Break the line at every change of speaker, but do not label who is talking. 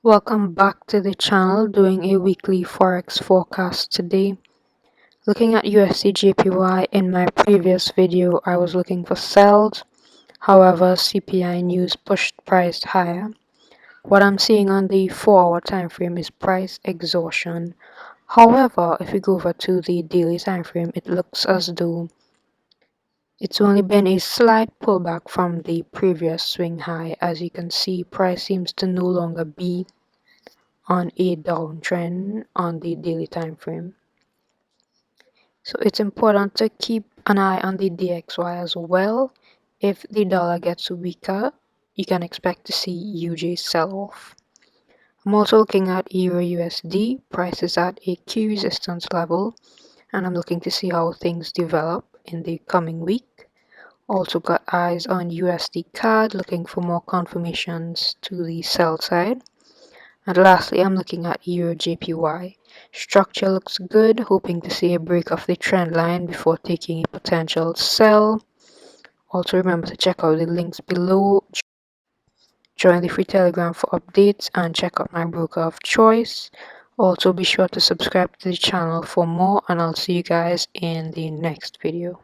Welcome back to the channel, doing a weekly forex forecast today. Looking at USDJPY, in my previous video I was looking for sells, however CPI news pushed price higher. What I'm seeing on the 4-hour time frame is price exhaustion. However, if we go over to the daily time frame, it looks as though it's only been a slight pullback from the previous swing high. As you can see, price seems to no longer be on a downtrend on the daily time frame. So it's important to keep an eye on the DXY as well. If the dollar gets weaker, you can expect to see UJ sell off. I'm also looking at Euro USD. Price is at a key resistance level, and I'm looking to see how things develop in the coming week. Also got eyes on USD CAD, looking for more confirmations to the sell side. And lastly, I'm looking at AUDJPY. Structure looks good, hoping to see a break of the trend line before taking a potential sell. Also remember to check out the links below. Join the free Telegram for updates and check out my broker of choice. Also be sure to subscribe to the channel for more, and I'll see you guys in the next video.